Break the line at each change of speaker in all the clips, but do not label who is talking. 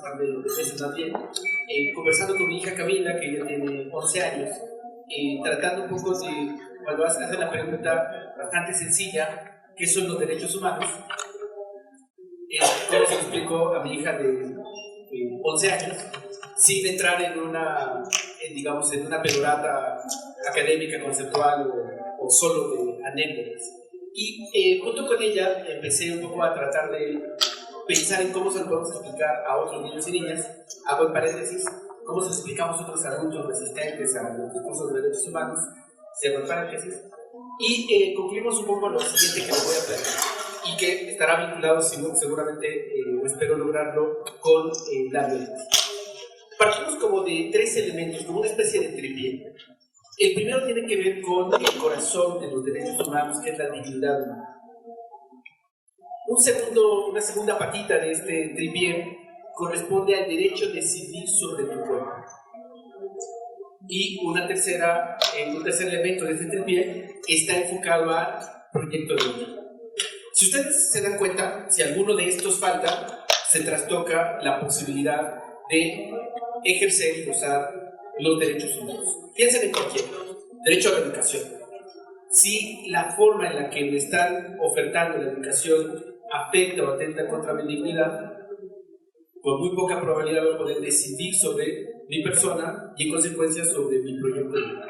par de meses más bien, conversando con mi hija Camila, que ella tiene 11 años, tratando un poco de, cuando hace la pregunta bastante sencilla, ¿qué son los derechos humanos? ¿Cómo se lo explico a mi hija de 11 años? Sin entrar en una, digamos, en una perorata académica, conceptual o solo de anécdotas. Y junto con ella empecé un poco a tratar de pensar en cómo se lo podemos explicar a otros niños y niñas, hago en paréntesis, cómo se lo explicamos a otros adultos resistentes a los discursos de derechos humanos, cierro en paréntesis, y concluimos un poco lo siguiente que les voy a plantear, y que estará vinculado seguramente, espero lograrlo, con la violencia. Partimos como de tres elementos, como una especie de tripié. El primero tiene que ver con el corazón de los derechos humanos, que es la dignidad humana. Una segunda patita de este tripié corresponde al derecho a decidir sobre tu cuerpo. Y un tercer elemento de este tripié está enfocado al proyecto de vida. Si ustedes se dan cuenta, si alguno de estos falta, se trastoca la posibilidad de ejercer y gozar los derechos humanos. Piensen en cualquier derecho a la educación. Si la forma en la que me están ofertando la educación afecta o atenta contra mi dignidad, con muy poca probabilidad voy a poder decidir sobre mi persona y en consecuencia sobre mi proyecto de vida.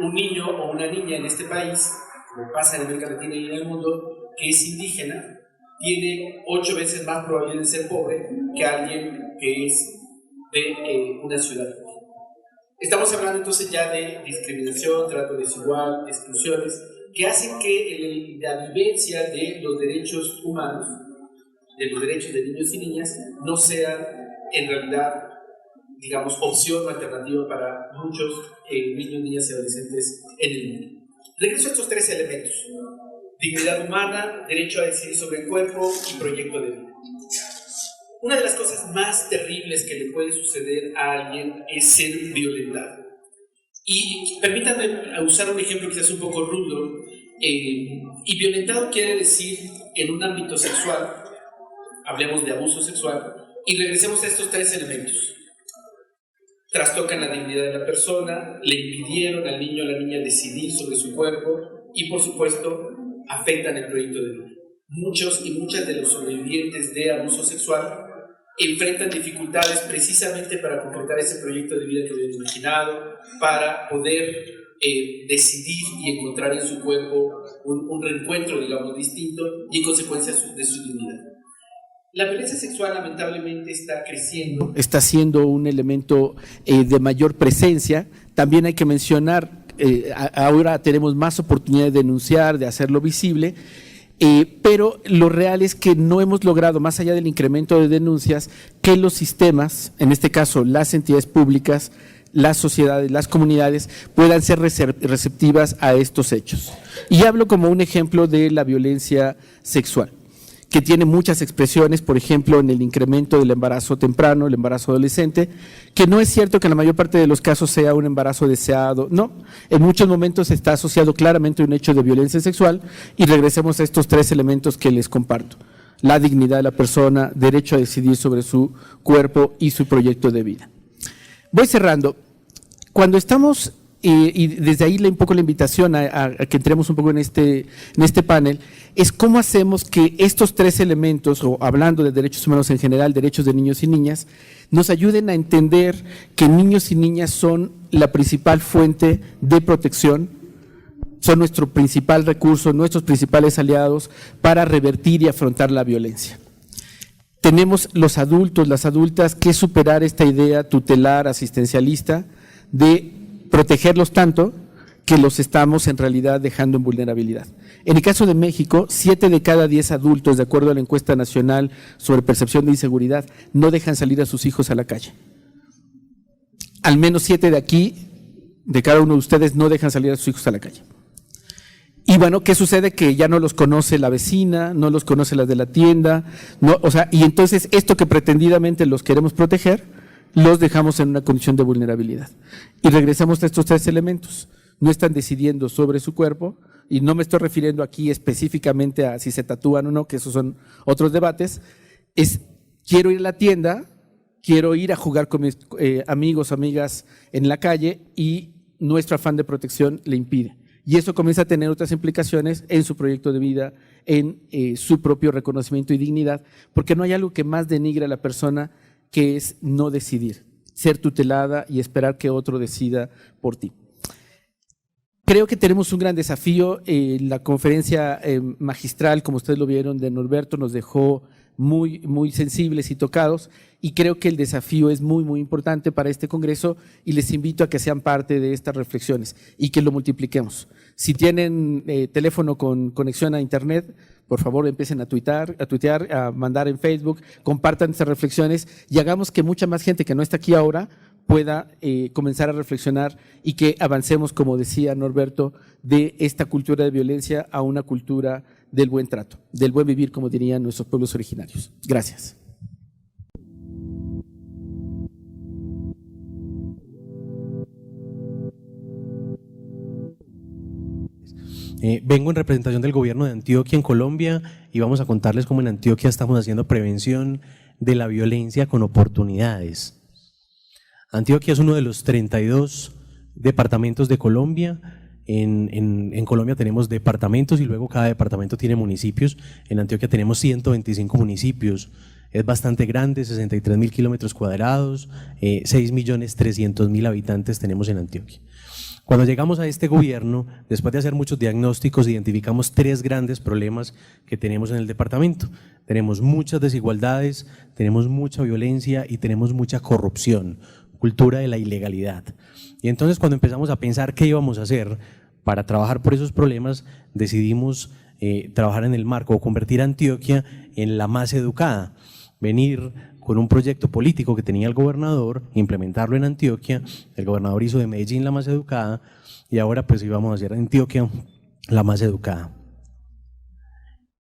Un niño o una niña en este país, como pasa en América Latina y en el mundo, que es indígena, tiene 8 veces más probabilidad de ser pobre que alguien que es de una ciudad. Estamos hablando entonces ya de discriminación, trato desigual, exclusiones, que hacen que la vivencia de los derechos humanos, de los derechos de niños y niñas, no sean en realidad, digamos, opción o alternativa para muchos niños, niñas y adolescentes en el mundo. Regreso a estos tres elementos: dignidad humana, derecho a decidir sobre el cuerpo y proyecto de vida. Una de las cosas más terribles que le puede suceder a alguien es ser violentado. Y permítanme usar un ejemplo quizás un poco rudo. Y violentado quiere decir en un ámbito sexual, hablemos de abuso sexual, y regresemos a estos tres elementos. Trastocan la dignidad de la persona, le impidieron al niño o a la niña decidir sobre su cuerpo y, por supuesto, afectan el proyecto de vida. Muchos y muchas de los sobrevivientes de abuso sexual enfrentan dificultades precisamente para completar ese proyecto de vida que habían imaginado, para poder decidir y encontrar en su cuerpo un reencuentro, digamos, distinto y en consecuencia de su dignidad. La violencia sexual lamentablemente está creciendo. Está siendo un elemento de mayor presencia. También hay que mencionar, ahora tenemos más oportunidad de denunciar, de hacerlo visible, pero lo real es que no hemos logrado, más allá del incremento de denuncias, que los sistemas, en este caso las entidades públicas, las sociedades, las comunidades, puedan ser receptivas a estos hechos. Y hablo como un ejemplo de la violencia sexual, que tiene muchas expresiones, por ejemplo, en el incremento del embarazo temprano, el embarazo adolescente, que no es cierto que en la mayor parte de los casos sea un embarazo deseado, no, en muchos momentos está asociado claramente a un hecho de violencia sexual, y regresemos a estos tres elementos que les comparto: la dignidad de la persona, derecho a decidir sobre su cuerpo y su proyecto de vida. Voy cerrando. Cuando estamos, y desde ahí un poco la invitación a que entremos un poco en este panel, es cómo hacemos que estos tres elementos, o hablando de derechos humanos en general, derechos de niños y niñas, nos ayuden a entender que niños y niñas son la principal fuente de protección, son nuestro principal recurso, nuestros principales aliados para revertir y afrontar la violencia. Tenemos los adultos, las adultas, que superar esta idea tutelar, asistencialista, de protegerlos tanto que los estamos en realidad dejando en vulnerabilidad. En el caso de México, 7 de cada 10 adultos, de acuerdo a la encuesta nacional sobre percepción de inseguridad, no dejan salir a sus hijos a la calle. Al menos 7 de aquí, de cada uno de ustedes, no dejan salir a sus hijos a la calle. Y bueno, ¿qué sucede? Que ya no los conoce la vecina, no los conoce las de la tienda, no, o sea, y entonces esto que pretendidamente los queremos proteger, los dejamos en una condición de vulnerabilidad. Y regresamos a estos tres elementos. No están decidiendo sobre su cuerpo, y no me estoy refiriendo aquí específicamente a si se tatúan o no, que esos son otros debates. Es, quiero ir a la tienda,
quiero ir a jugar con mis amigos, amigas en la calle y nuestro afán de protección le impide. Y eso comienza a tener otras implicaciones en su proyecto de vida, en su propio reconocimiento y dignidad, porque no hay algo que más denigre a la persona que es no decidir, ser tutelada y esperar que otro decida por ti. Creo que tenemos un gran desafío. La conferencia magistral, como ustedes lo vieron, de Norberto nos dejó muy sensibles y tocados, y creo que el desafío es muy importante para este congreso, y les invito a que sean parte de estas reflexiones y que lo multipliquemos. Si tienen teléfono con conexión a internet, por favor empiecen a tuitear, a mandar en Facebook, compartan estas reflexiones y hagamos que mucha más gente que no está aquí ahora pueda comenzar a reflexionar, y que avancemos, como decía Norberto, de esta cultura de violencia a una cultura del buen trato, del buen vivir, como dirían nuestros pueblos originarios. Gracias.
Vengo en representación del gobierno de Antioquia en Colombia, y vamos a contarles cómo en Antioquia estamos haciendo prevención de la violencia con oportunidades. Antioquia es uno de los 32 departamentos de Colombia. En Colombia tenemos departamentos y luego cada departamento tiene municipios. En Antioquia tenemos 125 municipios. Es bastante grande, 63.000 kilómetros cuadrados, 6.300.000 habitantes tenemos en Antioquia. Cuando llegamos a este gobierno, después de hacer muchos diagnósticos, identificamos 3 grandes problemas que tenemos en el departamento. Tenemos muchas desigualdades, tenemos mucha violencia y tenemos mucha corrupción, cultura de la ilegalidad. Y entonces, cuando empezamos a pensar qué íbamos a hacer para trabajar por esos problemas, decidimos trabajar en el marco o convertir a Antioquia en la más educada, venir con un proyecto político que tenía el gobernador, implementarlo en Antioquia. El gobernador hizo de Medellín la más educada, y ahora pues íbamos a hacer Antioquia la más educada.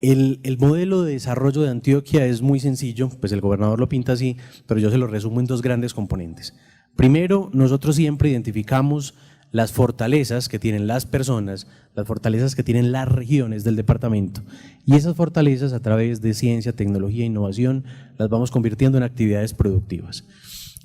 El modelo de desarrollo de Antioquia es muy sencillo, pues el gobernador lo pinta así, pero yo se lo resumo en 2 grandes componentes. Primero, nosotros siempre identificamos las fortalezas que tienen las personas, las fortalezas que tienen las regiones del departamento, y esas fortalezas, a través de ciencia, tecnología e innovación, las vamos convirtiendo en actividades productivas.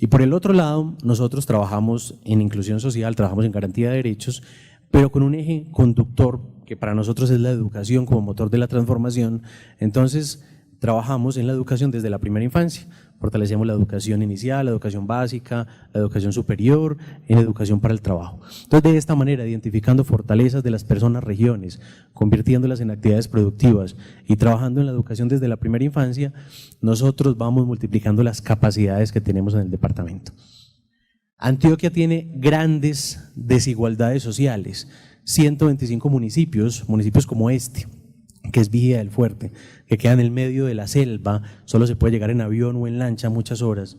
Y por el otro lado, nosotros trabajamos en inclusión social, trabajamos en garantía de derechos, pero con un eje conductor que para nosotros es la educación como motor de la transformación. Entonces, trabajamos en la educación desde la primera infancia. Fortalecemos la educación inicial, la educación básica, la educación superior, en educación para el trabajo. Entonces, de esta manera, identificando fortalezas de las personas, regiones, convirtiéndolas en actividades productivas y trabajando en la educación desde la primera infancia, nosotros vamos multiplicando las capacidades que tenemos en el departamento. Antioquia tiene grandes desigualdades sociales, 125 municipios como este, que es Vigía del Fuerte, que queda en el medio de la selva, solo se puede llegar en avión o en lancha muchas horas.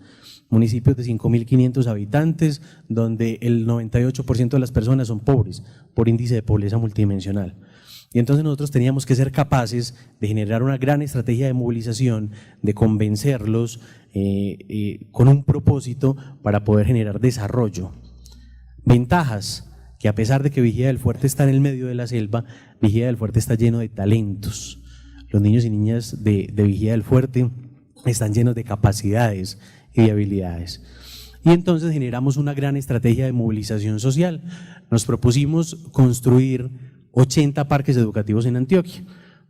Municipios de 5.500 habitantes, donde el 98% de las personas son pobres, por índice de pobreza multidimensional. Y entonces nosotros teníamos que ser capaces de generar una gran estrategia de movilización, de convencerlos con un propósito para poder generar desarrollo. Ventajas: que a pesar de que Vigía del Fuerte está en el medio de la selva, Vigía del Fuerte está lleno de talentos. Los niños y niñas de Vigía del Fuerte están llenos de capacidades y de habilidades. Y entonces generamos una gran estrategia de movilización social. Nos propusimos construir 80 parques educativos en Antioquia.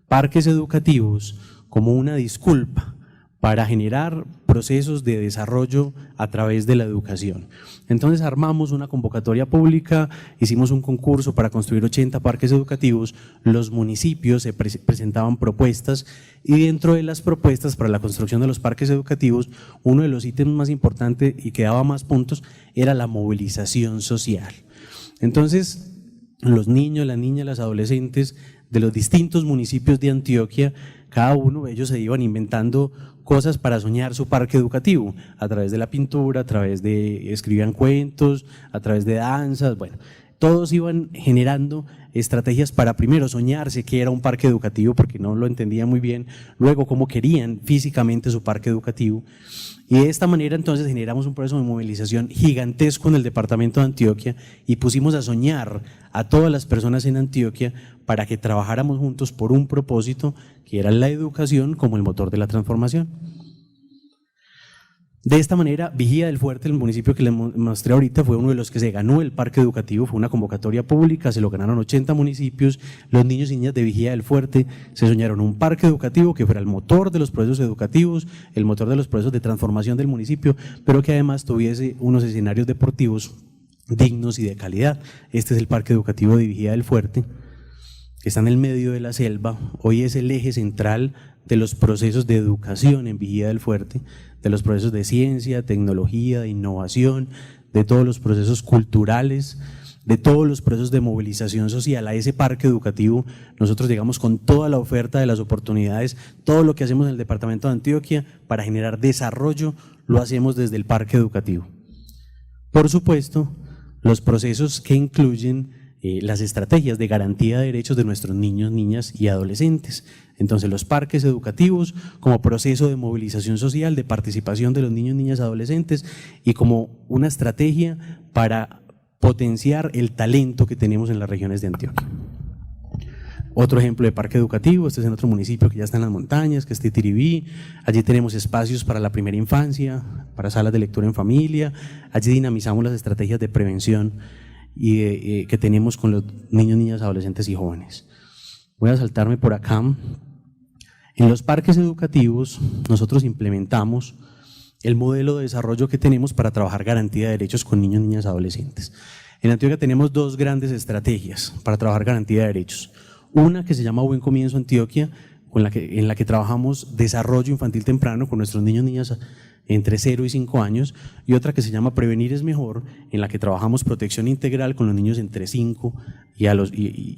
Parques educativos como una disculpa para generar procesos de desarrollo a través de la educación. Entonces armamos una convocatoria pública, hicimos un concurso para construir 80 parques educativos, los municipios se presentaban propuestas, y dentro de las propuestas para la construcción de los parques educativos, uno de los ítems más importantes y que daba más puntos era la movilización social. Entonces, los niños, las niñas, las adolescentes de los distintos municipios de Antioquia, cada uno de ellos se iban inventando cosas para soñar su parque educativo, a través de la pintura, a través de escribían cuentos, a través de danzas, bueno, todos iban generando estrategias para primero soñarse que era un parque educativo, porque no lo entendían muy bien, luego cómo querían físicamente su parque educativo, y de esta manera entonces generamos un proceso de movilización gigantesco en el departamento de Antioquia, y pusimos a soñar a todas las personas en Antioquia para que trabajáramos juntos por un propósito que era la educación como el motor de la transformación. De esta manera, Vigía del Fuerte, el municipio que les mostré ahorita, fue uno de los que se ganó el parque educativo, fue una convocatoria pública, se lo ganaron 80 municipios, los niños y niñas de Vigía del Fuerte se soñaron un parque educativo que fuera el motor de los procesos educativos, el motor de los procesos de transformación del municipio, pero que además tuviese unos escenarios deportivos dignos y de calidad. Este es el parque educativo de Vigía del Fuerte, que está en el medio de la selva, hoy es el eje central de los procesos de educación en Vigía del Fuerte, de los procesos de ciencia, tecnología, de innovación, de todos los procesos culturales, de todos los procesos de movilización social. A ese parque educativo nosotros llegamos con toda la oferta de las oportunidades, todo lo que hacemos en el departamento de Antioquia para generar desarrollo lo hacemos desde el parque educativo. Por supuesto, los procesos que incluyen las estrategias de garantía de derechos de nuestros niños, niñas y adolescentes. Entonces, los parques educativos como proceso de movilización social, de participación de los niños, niñas y adolescentes y como una estrategia para potenciar el talento que tenemos en las regiones de Antioquia. Otro ejemplo de parque educativo, este es en otro municipio que ya está en las montañas, que es Titiribí. Allí tenemos espacios para la primera infancia, para salas de lectura en familia. Allí dinamizamos las estrategias de prevención y que tenemos con los niños, niñas, adolescentes y jóvenes. Voy a saltarme por acá. En los parques educativos nosotros implementamos el modelo de desarrollo que tenemos para trabajar garantía de derechos con niños, niñas, adolescentes. En Antioquia tenemos dos grandes estrategias para trabajar garantía de derechos. Una que se llama Buen Comienzo Antioquia, en la que trabajamos desarrollo infantil temprano con nuestros niños, niñas entre 0 y 5 años, y otra que se llama Prevenir es Mejor, en la que trabajamos protección integral con los niños entre 5 y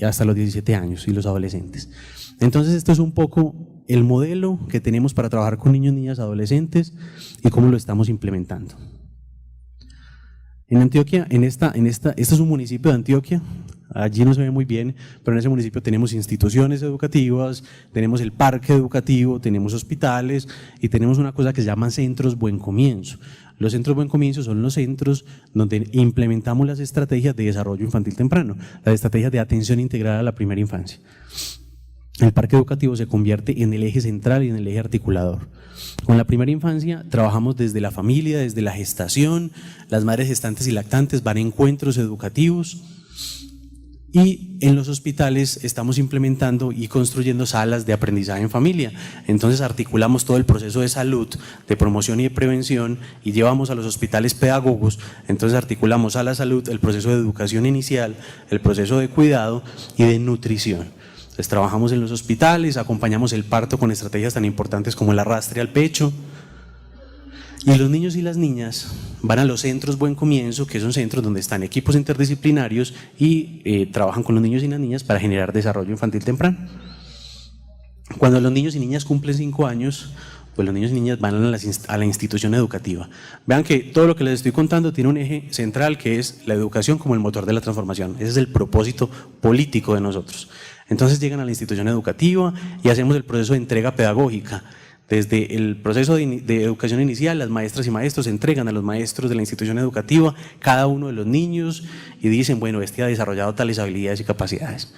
hasta los 17 años y los adolescentes. Entonces esto es un poco el modelo que tenemos para trabajar con niños, niñas, adolescentes y cómo lo estamos implementando. En Antioquia, este es un municipio de Antioquia, allí no se ve muy bien, pero en ese municipio tenemos instituciones educativas, tenemos el parque educativo, tenemos hospitales y tenemos una cosa que se llaman centros Buen Comienzo. Los centros Buen Comienzo son los centros donde implementamos las estrategias de desarrollo infantil temprano, las estrategias de atención integral a la primera infancia. El parque educativo se convierte en el eje central y en el eje articulador. Con la primera infancia trabajamos desde la familia, desde la gestación, las madres gestantes y lactantes van a encuentros educativos y en los hospitales estamos implementando y construyendo salas de aprendizaje en familia. Entonces articulamos todo el proceso de salud, de promoción y de prevención y llevamos a los hospitales pedagogos, entonces articulamos a la salud el proceso de educación inicial, el proceso de cuidado y de nutrición. Entonces trabajamos en los hospitales, acompañamos el parto con estrategias tan importantes como el arrastre al pecho. Y los niños y las niñas van a los centros Buen Comienzo, que son centros donde están equipos interdisciplinarios y trabajan con los niños y las niñas para generar desarrollo infantil temprano. Cuando los niños y niñas cumplen 5 años, pues los niños y niñas van a la institución educativa. Vean que todo lo que les estoy contando tiene un eje central que es la educación como el motor de la transformación. Ese es el propósito político de nosotros. Entonces llegan a la institución educativa y hacemos el proceso de entrega pedagógica. Desde el proceso de educación inicial, las maestras y maestros entregan a los maestros de la institución educativa cada uno de los niños y dicen, bueno, este ha desarrollado tales habilidades y capacidades.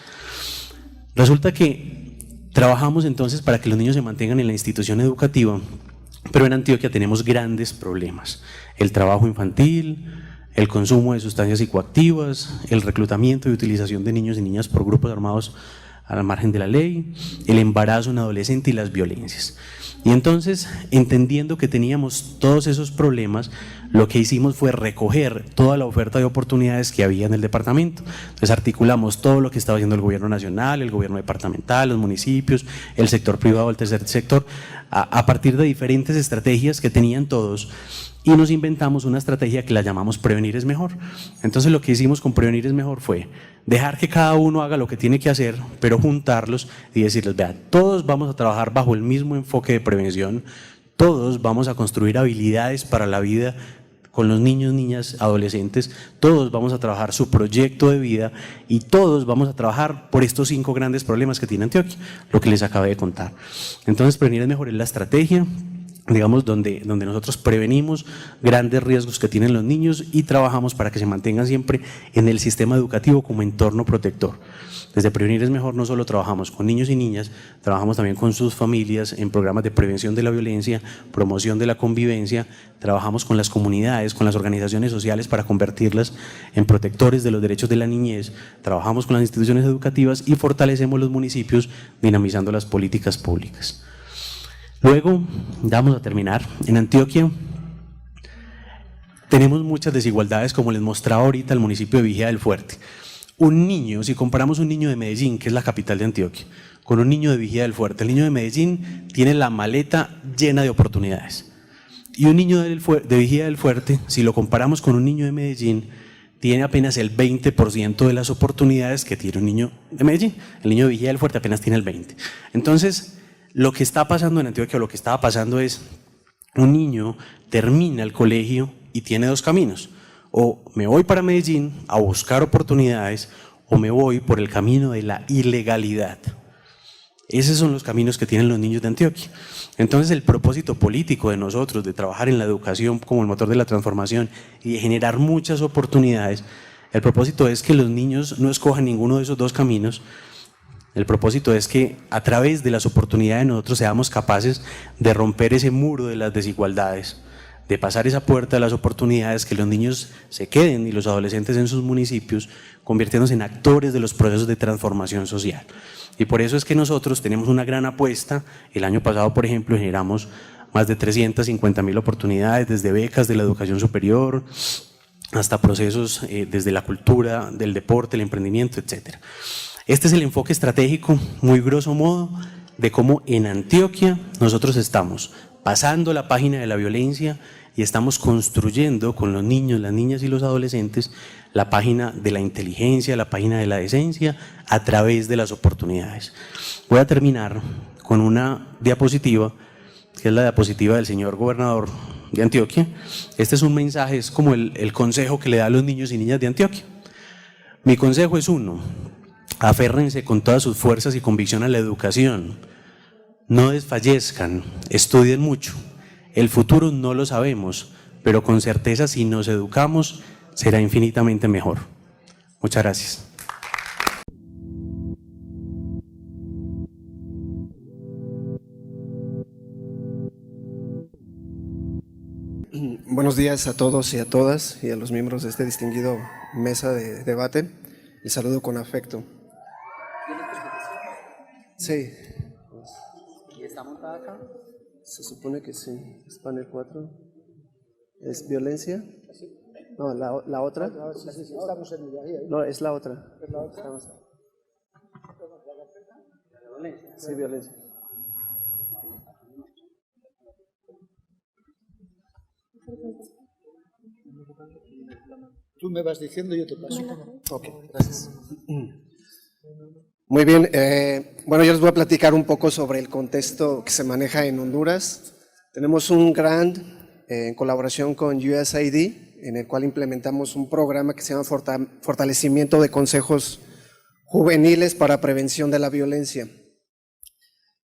Resulta que trabajamos entonces para que los niños se mantengan en la institución educativa, pero en Antioquia tenemos grandes problemas. El trabajo infantil, el consumo de sustancias psicoactivas, el reclutamiento y utilización de niños y niñas por grupos armados al margen de la ley, el embarazo en adolescente y las violencias. Y entonces, entendiendo que teníamos todos esos problemas, lo que hicimos fue recoger toda la oferta de oportunidades que había en el departamento. Entonces articulamos todo lo que estaba haciendo el gobierno nacional, el gobierno departamental, los municipios, el sector privado, el tercer sector, a partir de diferentes estrategias que tenían todos. Y nos inventamos una estrategia que la llamamos Prevenir es Mejor. Entonces lo que hicimos con Prevenir es Mejor fue dejar que cada uno haga lo que tiene que hacer, pero juntarlos y decirles, vean, todos vamos a trabajar bajo el mismo enfoque de prevención, todos vamos a construir habilidades para la vida con los niños, niñas, adolescentes, todos vamos a trabajar su proyecto de vida y todos vamos a trabajar por estos 5 grandes problemas que tiene Antioquia, lo que les acabé de contar. Entonces Prevenir es Mejor es la estrategia. digamos, donde nosotros prevenimos grandes riesgos que tienen los niños y trabajamos para que se mantengan siempre en el sistema educativo como entorno protector. Desde Prevenir es Mejor no solo trabajamos con niños y niñas, trabajamos también con sus familias en programas de prevención de la violencia, promoción de la convivencia, trabajamos con las comunidades, con las organizaciones sociales para convertirlas en protectores de los derechos de la niñez, trabajamos con las instituciones educativas y fortalecemos los municipios dinamizando las políticas públicas. Luego, ya vamos a terminar, en Antioquia tenemos muchas desigualdades, como les mostraba ahorita el municipio de Vigía del Fuerte. Un niño, si comparamos un niño de Medellín, que es la capital de Antioquia, con un niño de Vigía del Fuerte, el niño de Medellín tiene la maleta llena de oportunidades. Y un niño de Vigía del Fuerte, si lo comparamos con un niño de Medellín, tiene apenas el 20% de las oportunidades que tiene un niño de Medellín. El niño de Vigía del Fuerte apenas tiene el 20%. Entonces, lo que está pasando en Antioquia, lo que estaba pasando es, un niño termina el colegio y tiene dos caminos: o me voy para Medellín a buscar oportunidades, o me voy por el camino de la ilegalidad. Esos son los caminos que tienen los niños de Antioquia. Entonces, el propósito político de nosotros, de trabajar en la educación como el motor de la transformación y de generar muchas oportunidades, el propósito es que los niños no escojan ninguno de esos dos caminos. El propósito es que a través de las oportunidades nosotros seamos capaces de romper ese muro de las desigualdades, de pasar esa puerta de las oportunidades, que los niños se queden y los adolescentes en sus municipios, convirtiéndose en actores de los procesos de transformación social. Y por eso es que nosotros tenemos una gran apuesta. El año pasado, por ejemplo, generamos más de 350.000 oportunidades, desde becas de la educación superior hasta procesos desde la cultura, del deporte, el emprendimiento, etcétera. Este es el enfoque estratégico, muy grosso modo, de cómo en Antioquia nosotros estamos pasando la página de la violencia y estamos construyendo con los niños, las niñas y los adolescentes la página de la inteligencia, la página de la decencia a través de las oportunidades. Voy a terminar con una diapositiva, que es la diapositiva del señor gobernador de Antioquia. Este es un mensaje, es como el consejo que le da a los niños y niñas de Antioquia. Mi consejo es uno: aférrense con todas sus fuerzas y convicción a la educación. No desfallezcan, estudien mucho. El futuro no lo sabemos, pero con certeza si nos educamos será infinitamente mejor. Muchas gracias.
Buenos días a todos y a todas y a los miembros de este distinguido mesa de debate. Les saludo con afecto. Sí.
¿Y está montada acá?
Se supone que sí. Es panel 4. ¿Es violencia? No, la otra. No, es la otra. Sí, violencia.
Tú me vas diciendo y yo te paso.
Ok, gracias. Muy bien, bueno, yo les voy a platicar un poco sobre el contexto que se maneja en Honduras. Tenemos un grant en colaboración con USAID, en el cual implementamos un programa que se llama Fortalecimiento de Consejos Juveniles para Prevención de la Violencia.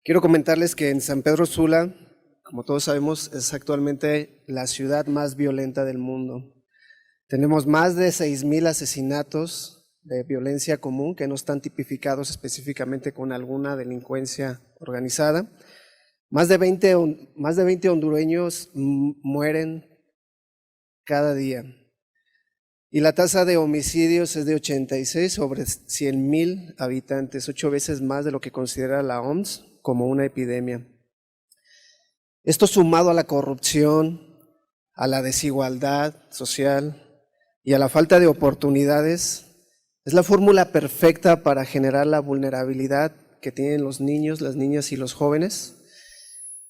Quiero comentarles que en San Pedro Sula, como todos sabemos, es actualmente la ciudad más violenta del mundo. Tenemos más de 6,000 asesinatos de violencia común que no están tipificados específicamente con alguna delincuencia organizada. Más de 20 hondureños mueren cada día. Y la tasa de homicidios es de 86 sobre 100,000 habitantes, 8 veces más de lo que considera la OMS como una epidemia. Esto sumado a la corrupción, a la desigualdad social y a la falta de oportunidades, es la fórmula perfecta para generar la vulnerabilidad que tienen los niños, las niñas y los jóvenes.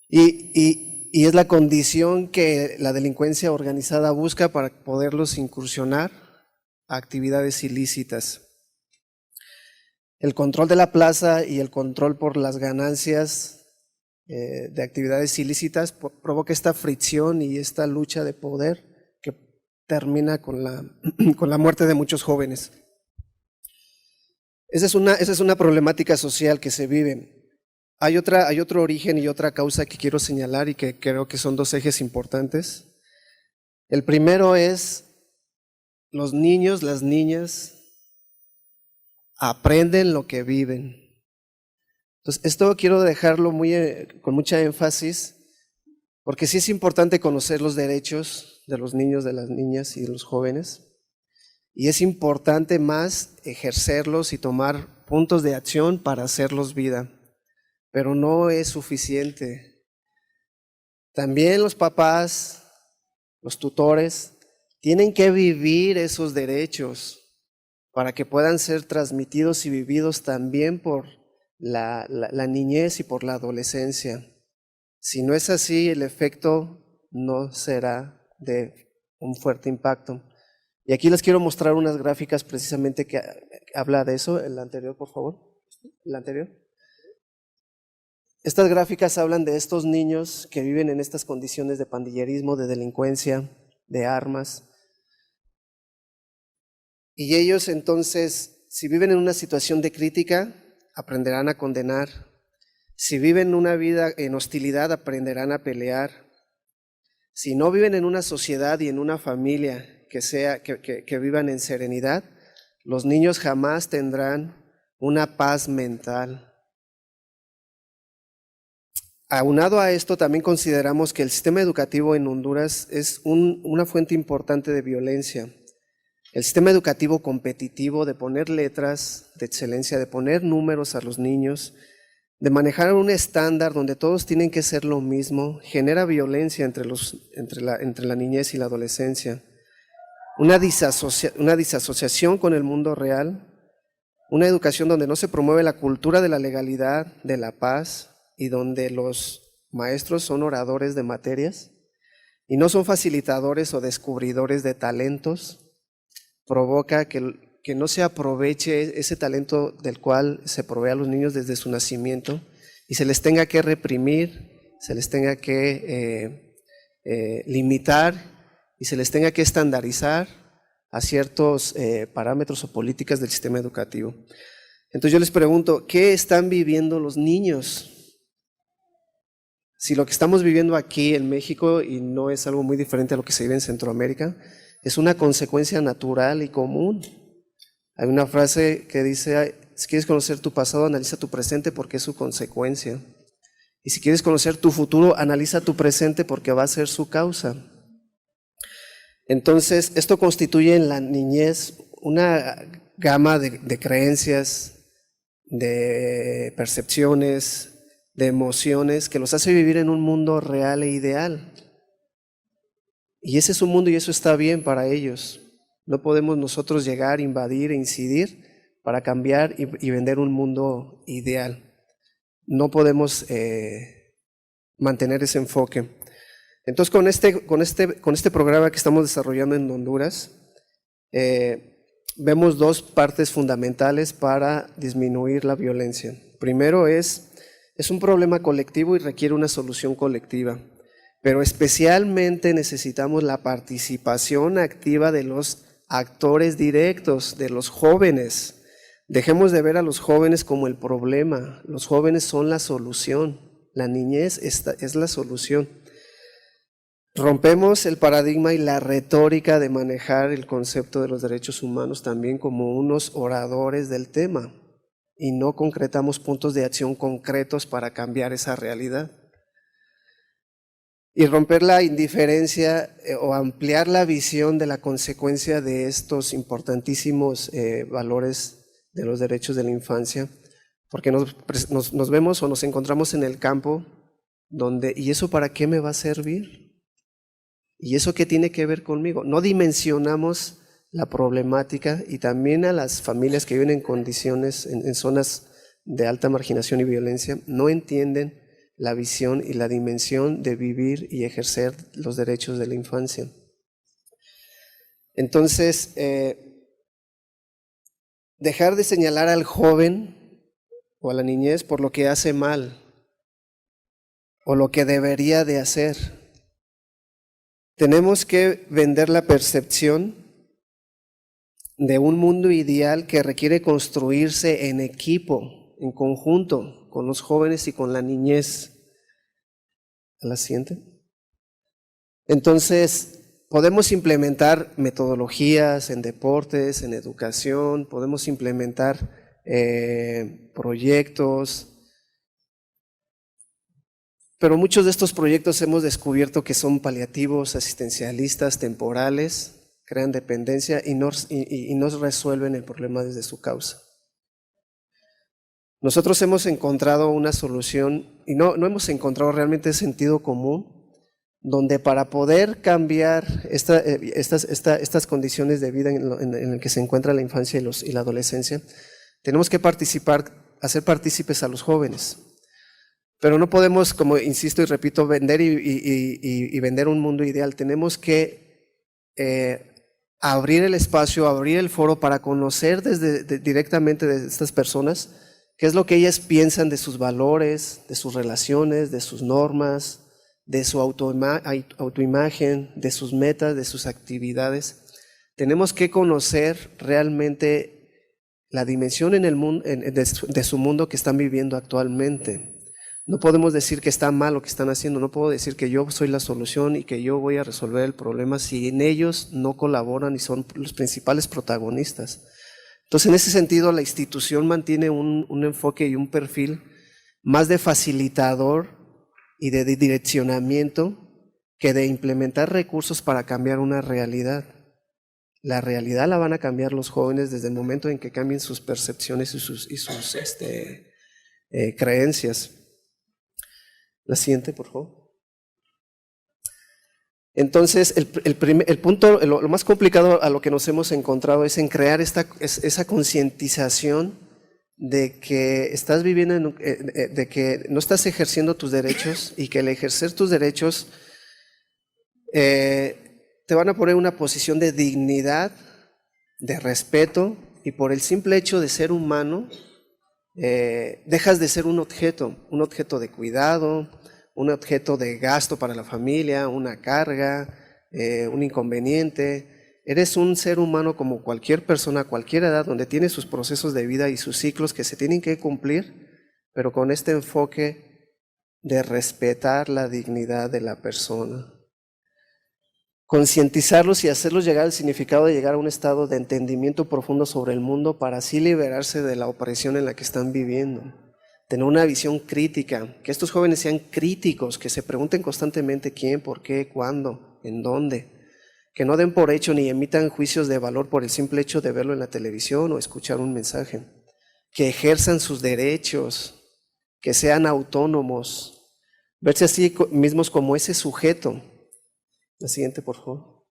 Y es la condición que la delincuencia organizada busca para poderlos incursionar a actividades ilícitas. El control de la plaza y el control por las ganancias de actividades ilícitas provoca esta fricción y esta lucha de poder que termina con la muerte de muchos jóvenes. Esa es una problemática social que se vive. Hay otro origen y otra causa que quiero señalar y que creo que son dos ejes importantes. El primero es los niños, las niñas aprenden lo que viven. Entonces, esto quiero dejarlo con mucha énfasis, porque sí es importante conocer los derechos de los niños, de las niñas y de los jóvenes, y es importante más ejercerlos y tomar puntos de acción para hacerlos vida, pero no es suficiente. También los papás, los tutores, tienen que vivir esos derechos para que puedan ser transmitidos y vividos también por la niñez y por la adolescencia. Si no es así, el efecto no será de un fuerte impacto. Y aquí les quiero mostrar unas gráficas precisamente que habla de eso. El anterior, por favor. El anterior. Estas gráficas hablan de estos niños que viven en estas condiciones de pandillerismo, de delincuencia, de armas. Y ellos entonces, si viven en una situación de crítica, aprenderán a condenar. Si viven una vida en hostilidad, aprenderán a pelear. Si no viven en una sociedad y en una familia que vivan en serenidad, los niños jamás tendrán una paz mental. Aunado a esto, también consideramos que el sistema educativo en Honduras es una fuente importante de violencia. El sistema educativo competitivo, de poner letras de excelencia, de poner números a los niños, de manejar un estándar donde todos tienen que ser lo mismo, genera violencia entre la niñez y la adolescencia. Una disasociación con el mundo real, una educación donde no se promueve la cultura de la legalidad, de la paz, y donde los maestros son oradores de materias y no son facilitadores o descubridores de talentos, provoca que no se aproveche ese talento del cual se provee a los niños desde su nacimiento y se les tenga que reprimir, se les tenga que limitar y se les tenga que estandarizar a ciertos parámetros o políticas del sistema educativo. Entonces yo les pregunto, ¿qué están viviendo los niños? Si lo que estamos viviendo aquí en México, y no es algo muy diferente a lo que se vive en Centroamérica, es una consecuencia natural y común. Hay una frase que dice, si quieres conocer tu pasado, analiza tu presente porque es su consecuencia. Y si quieres conocer tu futuro, analiza tu presente porque va a ser su causa. Entonces, esto constituye en la niñez una gama de creencias, de percepciones, de emociones que los hace vivir en un mundo real e ideal. Y ese es su mundo y eso está bien para ellos. No podemos nosotros llegar, invadir e incidir para cambiar y vender un mundo ideal. No podemos mantener ese enfoque. Entonces, con este programa que estamos desarrollando en Honduras, vemos dos partes fundamentales para disminuir la violencia. Primero es un problema colectivo y requiere una solución colectiva. Pero especialmente necesitamos la participación activa de los actores directos, de los jóvenes. Dejemos de ver a los jóvenes como el problema. Los jóvenes son la solución. La niñez es la solución. Rompemos el paradigma y la retórica de manejar el concepto de los derechos humanos también como unos oradores del tema y no concretamos puntos de acción concretos para cambiar esa realidad. Y romper la indiferencia o ampliar la visión de la consecuencia de estos importantísimos valores de los derechos de la infancia, porque nos vemos o nos encontramos en el campo donde, ¿y eso para qué me va a servir? ¿Y eso qué tiene que ver conmigo? No dimensionamos la problemática y también a las familias que viven en condiciones, en zonas de alta marginación y violencia, no entienden la visión y la dimensión de vivir y ejercer los derechos de la infancia. Entonces, dejar de señalar al joven o a la niñez por lo que hace mal o lo que debería de hacer. Tenemos que vender la percepción de un mundo ideal que requiere construirse en equipo, en conjunto, con los jóvenes y con la niñez. ¿A la siguiente? Entonces, podemos implementar metodologías en deportes, en educación, podemos implementar proyectos, pero muchos de estos proyectos hemos descubierto que son paliativos, asistencialistas, temporales, crean dependencia y no resuelven el problema desde su causa. Nosotros hemos encontrado una solución, y no hemos encontrado realmente sentido común, donde para poder cambiar estas condiciones de vida en las que se encuentra la infancia y la adolescencia, tenemos que hacer partícipes a los jóvenes. Pero no podemos, como insisto y repito, vender y vender un mundo ideal. Tenemos que abrir el espacio, abrir el foro para conocer directamente de estas personas qué es lo que ellas piensan de sus valores, de sus relaciones, de sus normas, de su autoimagen, de sus metas, de sus actividades. Tenemos que conocer realmente la dimensión en el mundo, de su mundo que están viviendo actualmente. No podemos decir que está mal lo que están haciendo, no puedo decir que yo soy la solución y que yo voy a resolver el problema si en ellos no colaboran y son los principales protagonistas. Entonces, en ese sentido, la institución mantiene un enfoque y un perfil más de facilitador y de direccionamiento que de implementar recursos para cambiar una realidad. La realidad la van a cambiar los jóvenes desde el momento en que cambien sus percepciones y sus creencias. La siguiente, por favor. Entonces, el punto, lo más complicado a lo que nos hemos encontrado es en crear esa concientización de que estás viviendo, de que no estás ejerciendo tus derechos y que al ejercer tus derechos te van a poner en una posición de dignidad, de respeto, y por el simple hecho de ser humano, dejas de ser un objeto de cuidado, un objeto de gasto para la familia, una carga, un inconveniente. Eres un ser humano como cualquier persona, a cualquier edad, donde tiene sus procesos de vida y sus ciclos que se tienen que cumplir, pero con este enfoque de respetar la dignidad de la persona. Concientizarlos y hacerlos llegar al significado de llegar a un estado de entendimiento profundo sobre el mundo para así liberarse de la opresión en la que están viviendo. Tener una visión crítica, que estos jóvenes sean críticos, que se pregunten constantemente quién, por qué, cuándo, en dónde, que no den por hecho ni emitan juicios de valor por el simple hecho de verlo en la televisión o escuchar un mensaje, que ejerzan sus derechos, que sean autónomos, verse a sí mismos como ese sujeto. La siguiente, por favor.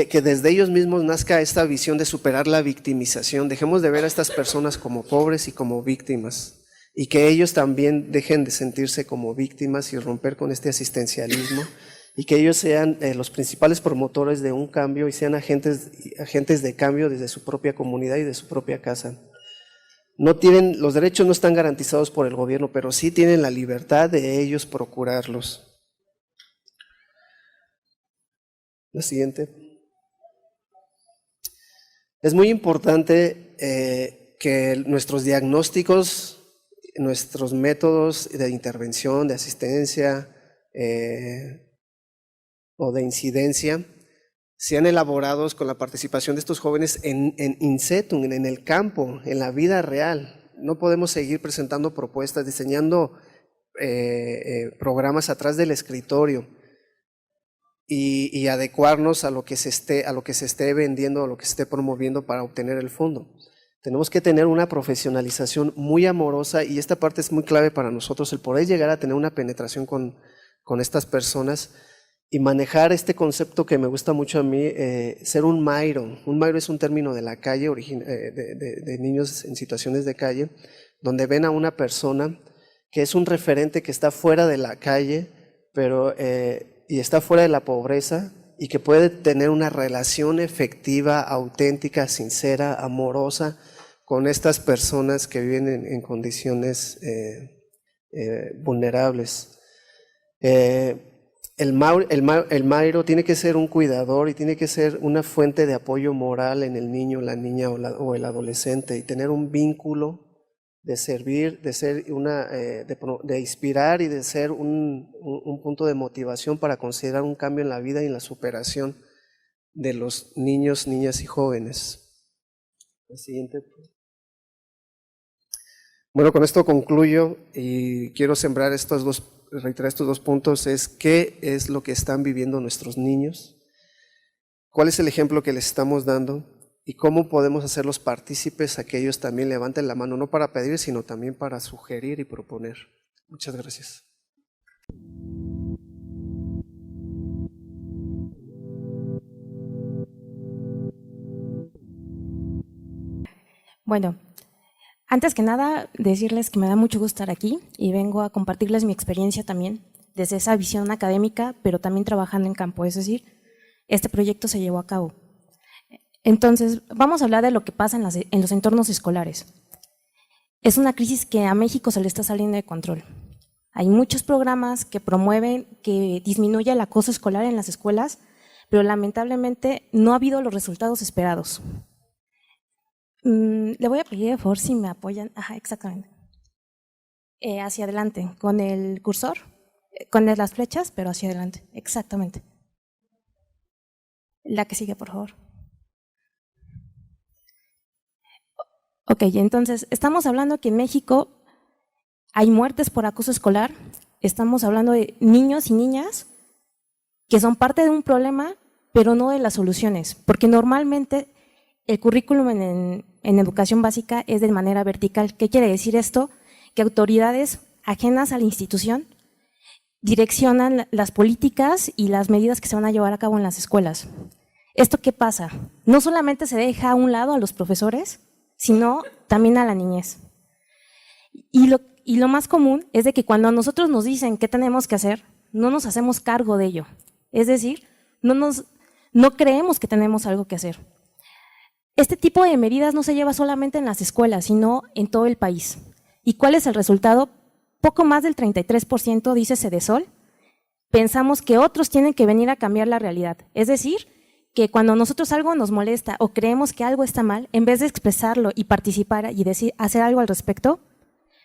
Que desde ellos mismos nazca esta visión de superar la victimización. Dejemos de ver a estas personas como pobres y como víctimas, y que ellos también dejen de sentirse como víctimas y romper con este asistencialismo, y que ellos sean los principales promotores de un cambio y sean agentes de cambio desde su propia comunidad y de su propia casa. Los derechos no están garantizados por el gobierno, pero sí tienen la libertad de ellos procurarlos. La siguiente. Es muy importante que nuestros diagnósticos, nuestros métodos de intervención, de asistencia o de incidencia sean elaborados con la participación de estos jóvenes en in situ, en el campo, en la vida real. No podemos seguir presentando propuestas, diseñando programas atrás del escritorio y adecuarnos a lo que se esté vendiendo, a lo que se esté promoviendo para obtener el fondo. Tenemos que tener una profesionalización muy amorosa, y esta parte es muy clave para nosotros, el poder llegar a tener una penetración con estas personas y manejar este concepto que me gusta mucho a mí, ser un mairo. Un mairo es un término de la calle, de niños en situaciones de calle, donde ven a una persona que es un referente que está fuera de la calle, y está fuera de la pobreza, y que puede tener una relación efectiva, auténtica, sincera, amorosa con estas personas que viven en condiciones vulnerables. el mairo tiene que ser un cuidador y tiene que ser una fuente de apoyo moral en el niño, la niña o el adolescente, y tener un vínculo de servir, de ser de inspirar y de ser un punto de motivación para considerar un cambio en la vida y en la superación de los niños, niñas y jóvenes. La siguiente. Bueno, con esto concluyo y quiero reiterar estos dos puntos, es qué es lo que están viviendo nuestros niños, cuál es el ejemplo que les estamos dando y cómo podemos hacerlos partícipes a que ellos también levanten la mano, no para pedir, sino también para sugerir y proponer. Muchas gracias.
Bueno, antes que nada, decirles que me da mucho gusto estar aquí y vengo a compartirles mi experiencia también, desde esa visión académica, pero también trabajando en campo, es decir, este proyecto se llevó a cabo. Entonces, vamos a hablar de lo que pasa en los entornos escolares. Es una crisis que a México se le está saliendo de control. Hay muchos programas que promueven que disminuya el acoso escolar en las escuelas, pero lamentablemente no ha habido los resultados esperados. Le voy a pedir, por favor, si me apoyan. Ajá, exactamente. Hacia adelante, con el cursor, con las flechas, pero hacia adelante. Exactamente. La que sigue, por favor. Ok, entonces, estamos hablando que en México hay muertes por acoso escolar. Estamos hablando de niños y niñas que son parte de un problema, pero no de las soluciones, porque normalmente el currículum en educación básica es de manera vertical. ¿Qué quiere decir esto? Que autoridades ajenas a la institución direccionan las políticas y las medidas que se van a llevar a cabo en las escuelas. ¿Esto qué pasa? No solamente se deja a un lado a los profesores, sino también a la niñez. Y lo más común es de que cuando a nosotros nos dicen qué tenemos que hacer, no nos hacemos cargo de ello. Es decir, no creemos que tenemos algo que hacer. Este tipo de medidas no se lleva solamente en las escuelas, sino en todo el país. ¿Y cuál es el resultado? Poco más del 33%, dice Cedesol, pensamos que otros tienen que venir a cambiar la realidad. Es decir, que cuando nosotros algo nos molesta o creemos que algo está mal, en vez de expresarlo y participar y hacer algo al respecto,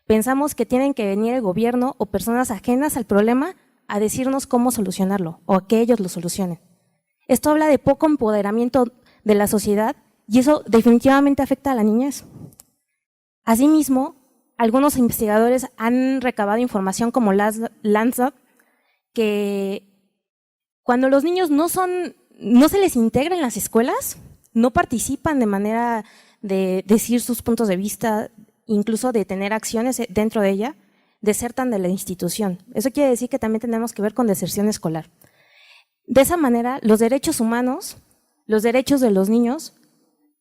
pensamos que tienen que venir el gobierno o personas ajenas al problema a decirnos cómo solucionarlo o a que ellos lo solucionen. Esto habla de poco empoderamiento de la sociedad y eso definitivamente afecta a la niñez. Asimismo, algunos investigadores han recabado información como Lancet, que cuando los niños no se les integra en las escuelas, no participan de manera de decir sus puntos de vista, incluso de tener acciones dentro de ella, desertan de la institución. Eso quiere decir que también tenemos que ver con deserción escolar. De esa manera, los derechos humanos, los derechos de los niños,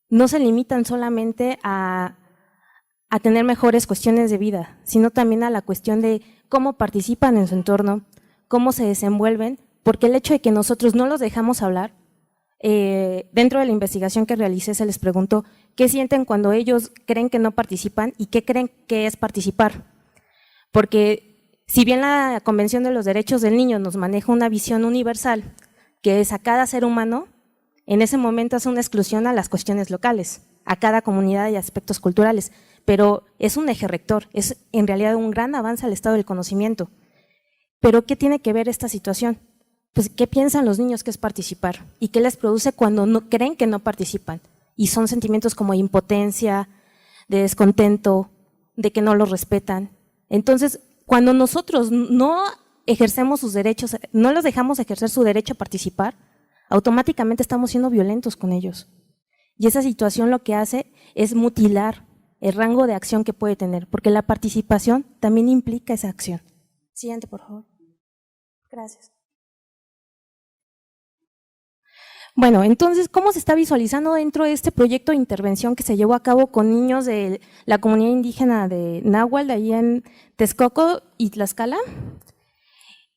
no se limitan solamente a tener mejores cuestiones de vida, sino también a la cuestión de cómo participan en su entorno, cómo se desenvuelven, porque el hecho de que nosotros no los dejamos hablar, dentro de la investigación que realicé se les preguntó qué sienten cuando ellos creen que no participan y qué creen que es participar. Porque si bien la Convención de los Derechos del Niño nos maneja una visión universal, que es a cada ser humano, en ese momento hace una exclusión a las cuestiones locales, a cada comunidad y aspectos culturales, pero es un eje rector, es en realidad un gran avance al estado del conocimiento. ¿Pero qué tiene que ver esta situación? Pues, ¿qué piensan los niños que es participar? ¿Y qué les produce cuando no creen que no participan? Y son sentimientos como impotencia, de descontento, de que no los respetan. Entonces, cuando nosotros no ejercemos sus derechos, no los dejamos ejercer su derecho a participar, automáticamente estamos siendo violentos con ellos. Y esa situación lo que hace es mutilar el rango de acción que puede tener, porque la participación también implica esa acción. Siguiente, por favor. Gracias. Bueno, entonces, ¿cómo se está visualizando dentro de este proyecto de intervención que se llevó a cabo con niños de la comunidad indígena de Nahual, de ahí en Texcoco y Tlaxcala?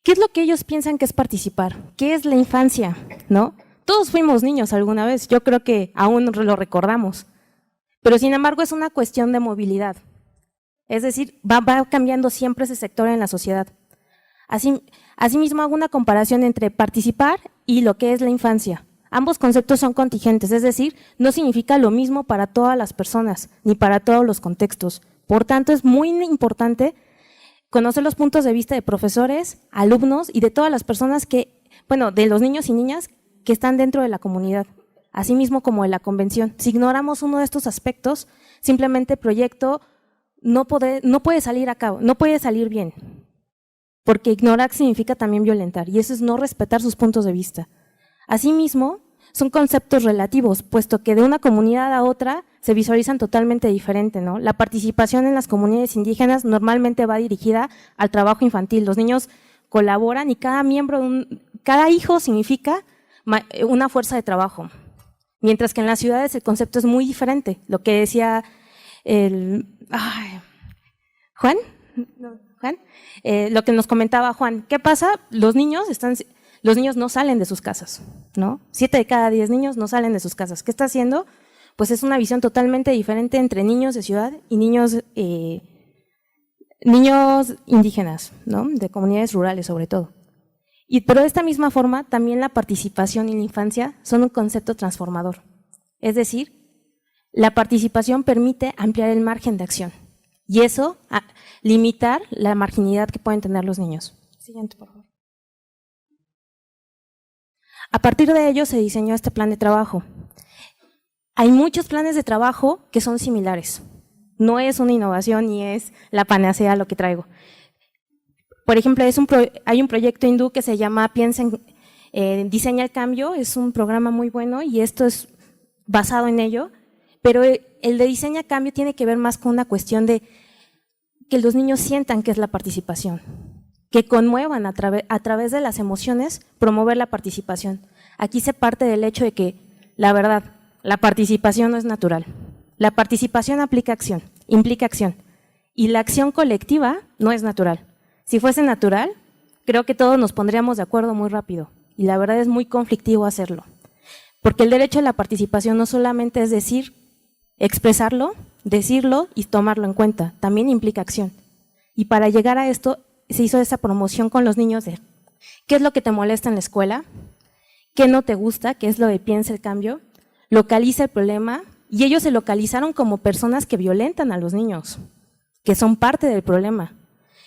¿Qué es lo que ellos piensan que es participar? ¿Qué es la infancia? ¿No? Todos fuimos niños alguna vez, yo creo que aún lo recordamos, pero sin embargo es una cuestión de movilidad. Es decir, va cambiando siempre ese sector en la sociedad. Asimismo, hago una comparación entre participar y lo que es la infancia. Ambos conceptos son contingentes, es decir, no significa lo mismo para todas las personas, ni para todos los contextos. Por tanto, es muy importante conocer los puntos de vista de profesores, alumnos y de todas las personas de los niños y niñas que están dentro de la comunidad, asimismo como de la convención. Si ignoramos uno de estos aspectos, simplemente el proyecto no puede salir a cabo, no puede salir bien, porque ignorar significa también violentar, y eso es no respetar sus puntos de vista. Asimismo, son conceptos relativos, puesto que de una comunidad a otra se visualizan totalmente diferente, ¿no? La participación en las comunidades indígenas normalmente va dirigida al trabajo infantil. Los niños colaboran y cada hijo significa una fuerza de trabajo. Mientras que en las ciudades el concepto es muy diferente. Lo que decía Juan, lo que nos comentaba Juan, ¿qué pasa? Los niños no salen de sus casas, ¿no? 7 de cada 10 niños no salen de sus casas. ¿Qué está haciendo? Pues es una visión totalmente diferente entre niños de ciudad y niños indígenas, ¿no? De comunidades rurales sobre todo. Pero de esta misma forma, también la participación y la infancia son un concepto transformador. Es decir, la participación permite ampliar el margen de acción y eso limitar la marginalidad que pueden tener los niños. Siguiente, por favor. A partir de ello se diseñó este plan de trabajo. Hay muchos planes de trabajo que son similares. No es una innovación ni es la panacea lo que traigo. Por ejemplo, hay un proyecto hindú que se llama Diseña el Cambio, es un programa muy bueno y esto es basado en ello, pero el de Diseña Cambio tiene que ver más con una cuestión de que los niños sientan que es la participación, que conmuevan a través de las emociones, promover la participación. Aquí se parte del hecho de que, la verdad, la participación no es natural. La participación implica acción, y la acción colectiva no es natural. Si fuese natural, creo que todos nos pondríamos de acuerdo muy rápido, y la verdad es muy conflictivo hacerlo. Porque el derecho a la participación no solamente es expresarlo, decirlo y tomarlo en cuenta, también implica acción. Y para llegar a esto, se hizo esa promoción con los niños de qué es lo que te molesta en la escuela, qué no te gusta, qué es lo de Piensa el Cambio, localiza el problema, y ellos se localizaron como personas que violentan a los niños, que son parte del problema.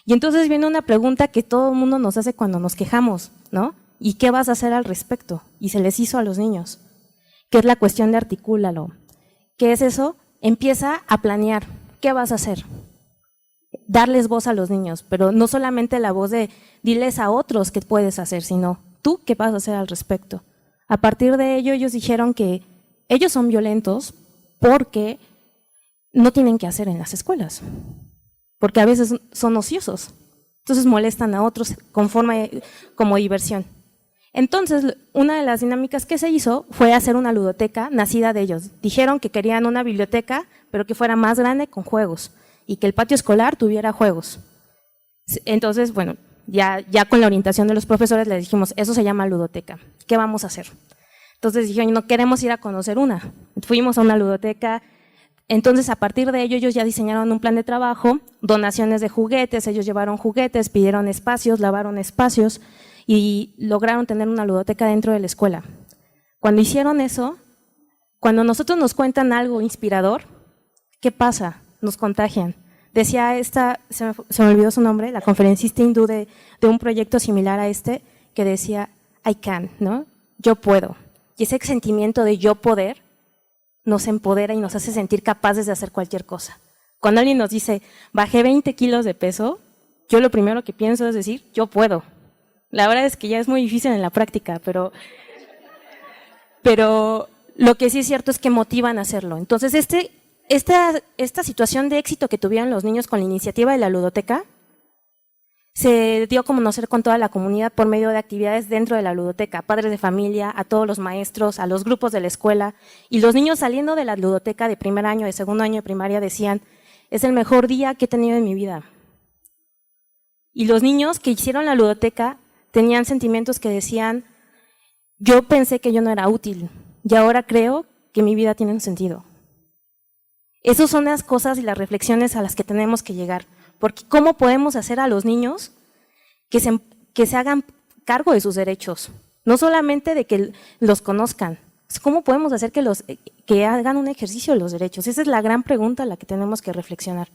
Y entonces viene una pregunta que todo el mundo nos hace cuando nos quejamos, ¿no? ¿Y qué vas a hacer al respecto? Y se les hizo a los niños, que es la cuestión de articúlalo. ¿Qué es eso? Empieza a planear, ¿qué vas a hacer? Darles voz a los niños, pero no solamente la voz de diles a otros qué puedes hacer, sino tú qué vas a hacer al respecto. A partir de ello, ellos dijeron que ellos son violentos porque no tienen que hacer en las escuelas, porque a veces son ociosos, entonces molestan a otros como diversión. Entonces, una de las dinámicas que se hizo fue hacer una ludoteca nacida de ellos. Dijeron que querían una biblioteca, pero que fuera más grande con juegos, y que el patio escolar tuviera juegos. Entonces, bueno, ya con la orientación de los profesores les dijimos, eso se llama ludoteca, ¿qué vamos a hacer? Entonces dijeron, no queremos ir a conocer una. Fuimos a una ludoteca, entonces a partir de ello ellos ya diseñaron un plan de trabajo, donaciones de juguetes, ellos llevaron juguetes, pidieron espacios, lavaron espacios y lograron tener una ludoteca dentro de la escuela. Cuando hicieron eso, cuando nosotros nos cuentan algo inspirador, ¿qué pasa? Nos contagian. Decía se me olvidó su nombre, la conferencista hindú de un proyecto similar a que decía, I can, ¿no? Yo puedo. Y ese sentimiento de yo poder nos empodera y nos hace sentir capaces de hacer cualquier cosa. Cuando alguien nos dice, bajé 20 kilos de peso, yo lo primero que pienso es decir, yo puedo. La verdad es que ya es muy difícil en la práctica, pero lo que sí es cierto es que motivan a hacerlo. Entonces, esta situación de éxito que tuvieron los niños con la iniciativa de la ludoteca se dio a conocer con toda la comunidad por medio de actividades dentro de la ludoteca, padres de familia, a todos los maestros, a los grupos de la escuela, y los niños saliendo de la ludoteca de primer año, de segundo año de primaria decían, es el mejor día que he tenido en mi vida. Y los niños que hicieron la ludoteca tenían sentimientos que decían, yo pensé que yo no era útil y ahora creo que mi vida tiene un sentido. Esas son las cosas y las reflexiones a las que tenemos que llegar. Porque ¿cómo podemos hacer a los niños que se hagan cargo de sus derechos, no solamente de que los conozcan. ¿Cómo podemos hacer que hagan un ejercicio de los derechos? Esa es la gran pregunta a la que tenemos que reflexionar.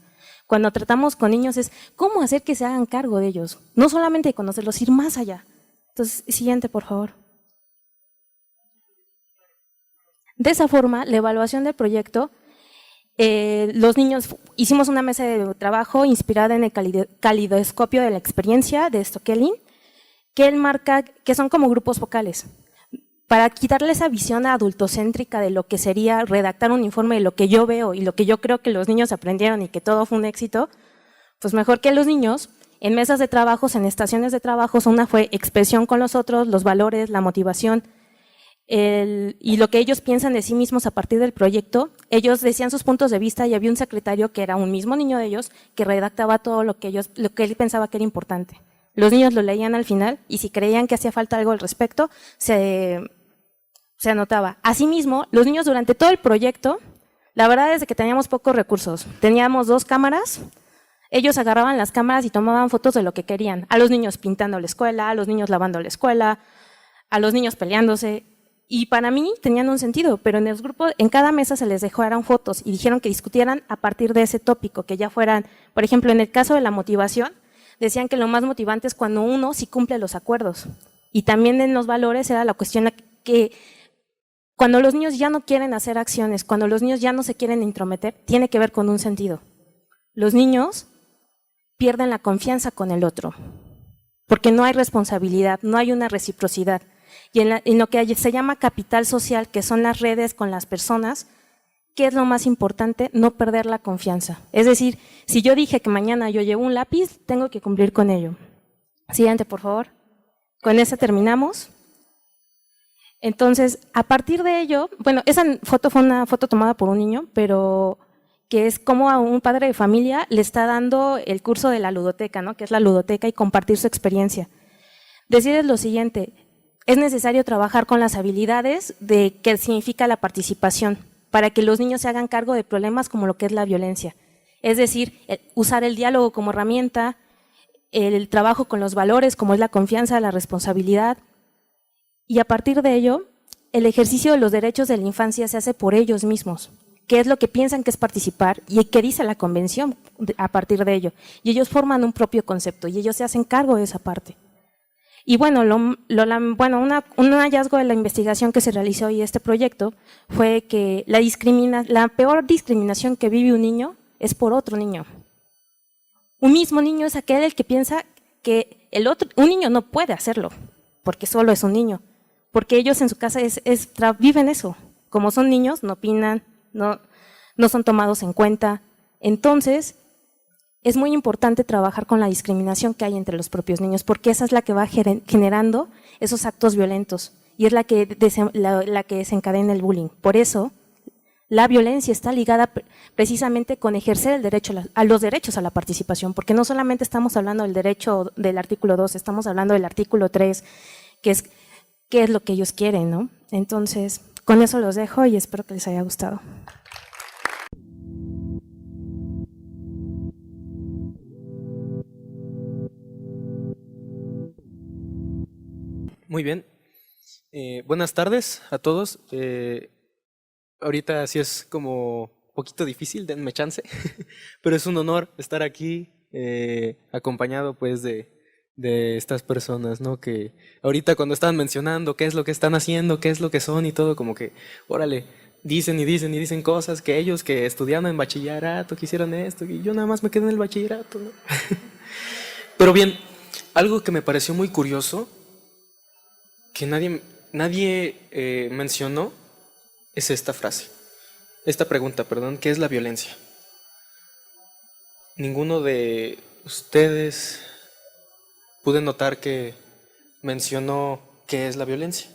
Cuando tratamos con niños es, ¿cómo hacer que se hagan cargo de ellos? No solamente de conocerlos, ir más allá. Entonces, siguiente, por favor. De esa forma, la evaluación del proyecto, los niños, hicimos una mesa de trabajo inspirada en el calidoscopio de la experiencia de Stockelin, que él marca que son como grupos focales. Para quitarle esa visión adultocéntrica de lo que sería redactar un informe de lo que yo veo y lo que yo creo que los niños aprendieron y que todo fue un éxito, pues mejor que los niños, en mesas de trabajos, en estaciones de trabajos, una fue expresión con los otros, los valores, la motivación, y lo que ellos piensan de sí mismos a partir del proyecto. Ellos decían sus puntos de vista y había un secretario que era un mismo niño de ellos que redactaba todo lo que él pensaba que era importante. Los niños lo leían al final y si creían que hacía falta algo al respecto, se anotaba. Asimismo, los niños durante todo el proyecto, la verdad es que teníamos pocos recursos. Teníamos 2 cámaras, ellos agarraban las cámaras y tomaban fotos de lo que querían. A los niños pintando la escuela, a los niños lavando la escuela, a los niños peleándose. Y para mí tenían un sentido, pero en el grupo, en cada mesa se les dejaron fotos y dijeron que discutieran a partir de ese tópico, que ya fueran, por ejemplo, en el caso de la motivación, decían que lo más motivante es cuando uno sí cumple los acuerdos. Y también en los valores era la cuestión que cuando los niños ya no quieren hacer acciones, cuando los niños ya no se quieren intrometer, tiene que ver con un sentido. Los niños pierden la confianza con el otro, porque no hay responsabilidad, no hay una reciprocidad. Y en lo que se llama capital social, que son las redes con las personas, ¿qué es lo más importante? No perder la confianza. Es decir, si yo dije que mañana yo llevo un lápiz, tengo que cumplir con ello. Siguiente, por favor. Con esa terminamos. Entonces, a partir de ello, bueno, esa foto fue una foto tomada por un niño, pero que es como a un padre de familia le está dando el curso de la ludoteca, ¿no? Que es la ludoteca y compartir su experiencia. Decirles lo siguiente, es necesario trabajar con las habilidades de qué significa la participación para que los niños se hagan cargo de problemas como lo que es la violencia. Es decir, usar el diálogo como herramienta, el trabajo con los valores como es la confianza, la responsabilidad. Y a partir de ello, el ejercicio de los derechos de la infancia se hace por ellos mismos. ¿Qué es lo que piensan que es participar? ¿Y qué dice la convención a partir de ello? Y ellos forman un propio concepto y ellos se hacen cargo de esa parte. Y bueno, un hallazgo de la investigación que se realizó y este proyecto fue que la peor discriminación que vive un niño es por otro niño. Un mismo niño es aquel el que piensa que un niño no puede hacerlo, porque solo es un niño, porque ellos en su casa viven eso. Como son niños, no opinan, no son tomados en cuenta. Entonces, es muy importante trabajar con la discriminación que hay entre los propios niños, porque esa es la que va generando esos actos violentos y es la que desencadena el bullying. Por eso, la violencia está ligada precisamente con ejercer el derecho a los derechos a la participación, porque no solamente estamos hablando del derecho del artículo 2, estamos hablando del artículo 3, que es qué es lo que ellos quieren, ¿no? Entonces, con eso los dejo y espero que les haya gustado.
Muy bien. Buenas tardes a todos. Ahorita sí es como un poquito difícil, denme chance, pero es un honor estar aquí acompañado pues de estas personas, ¿no? Que ahorita cuando estaban mencionando qué es lo que están haciendo, qué es lo que son y todo, como que, órale, dicen y dicen y dicen cosas que ellos que estudiaron en bachillerato, que hicieron esto, y yo nada más me quedé en el bachillerato, ¿no? Pero bien, algo que me pareció muy curioso, que nadie mencionó, es esta pregunta, ¿qué es la violencia? Ninguno de ustedes pude notar que mencionó qué es la violencia.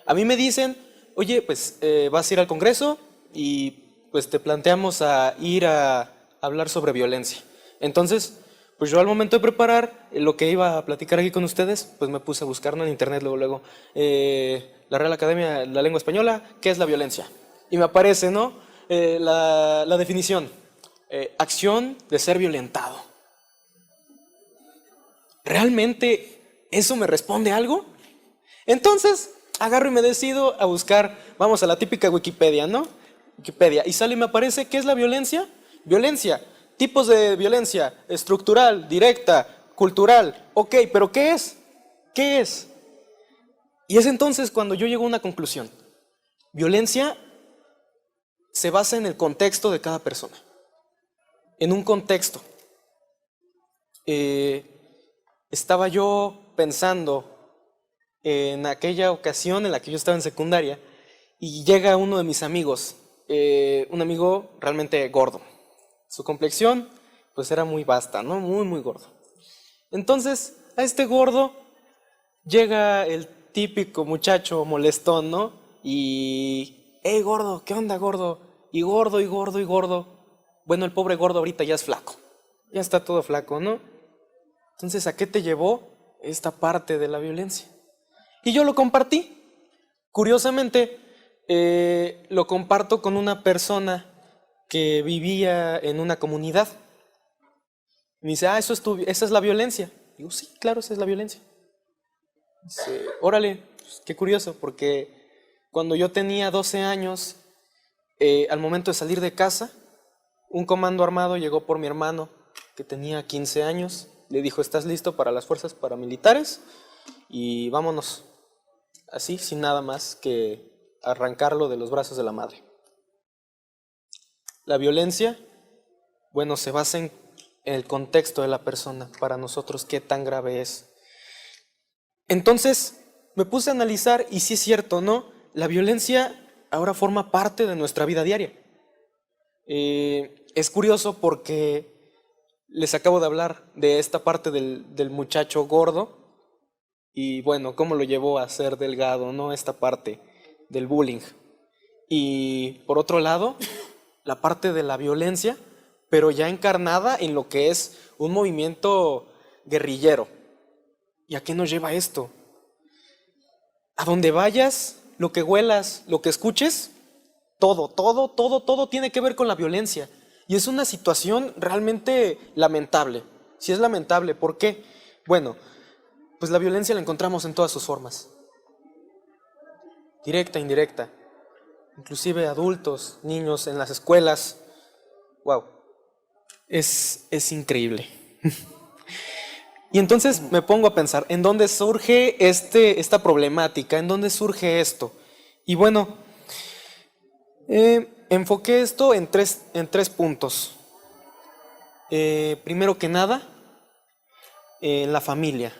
A mí me dicen, oye, pues vas a ir al Congreso y pues te planteamos a ir a hablar sobre violencia. Entonces, pues yo al momento de preparar lo que iba a platicar aquí con ustedes, pues me puse a buscar, ¿no?, en internet luego, la Real Academia de la Lengua Española, ¿qué es la violencia? Y me aparece, ¿no?, la definición, acción de ser violentado. ¿realmente eso me responde algo? Entonces, agarro y me decido a buscar, vamos a la típica Wikipedia, ¿no? Wikipedia, y sale y me aparece, ¿qué es la violencia? Violencia, tipos de violencia, estructural, directa, cultural. Ok, pero ¿qué es? ¿Qué es? Y es entonces cuando yo llego a una conclusión. Violencia se basa en el contexto de cada persona. En un contexto. Estaba yo pensando en aquella ocasión en la que yo estaba en secundaria y llega uno de mis amigos, un amigo realmente gordo. Su complexión pues era muy vasta, ¿no? Muy, muy gordo. Entonces, a este gordo llega el típico muchacho molestón, ¿no? Y, hey gordo, ¿qué onda gordo? Y gordo, y gordo, y gordo. Bueno, el pobre gordo ahorita ya es flaco. Ya está todo flaco, ¿no? Entonces, ¿a qué te llevó esta parte de la violencia? Y yo lo compartí. Curiosamente, lo comparto con una persona que vivía en una comunidad. Me dice, esa es la violencia. Digo, sí, claro, esa es la violencia. Dice, órale, pues, qué curioso, porque cuando yo tenía 12 años, al momento de salir de casa, un comando armado llegó por mi hermano, que tenía 15 años. Le dijo, ¿estás listo para las fuerzas paramilitares? Y vámonos. Así, sin nada más que arrancarlo de los brazos de la madre. La violencia, bueno, se basa en el contexto de la persona, para nosotros qué tan grave es. Entonces, me puse a analizar y sí es cierto, ¿no? La violencia ahora forma parte de nuestra vida diaria. Es curioso porque les acabo de hablar de esta parte del muchacho gordo y bueno, cómo lo llevó a ser delgado, ¿no? Esta parte del bullying. Y por otro lado, la parte de la violencia, pero ya encarnada en lo que es un movimiento guerrillero. ¿Y a qué nos lleva esto? A donde vayas, lo que huelas, lo que escuches, todo tiene que ver con la violencia. Y es una situación realmente lamentable. Si es lamentable, ¿por qué? Bueno, pues la violencia la encontramos en todas sus formas. Directa, indirecta. Inclusive adultos, niños en las escuelas. Wow. Es increíble. Y entonces me pongo a pensar, ¿en dónde surge esta problemática? ¿En dónde surge esto? Y bueno, enfoqué esto en tres puntos. Primero que nada, la familia.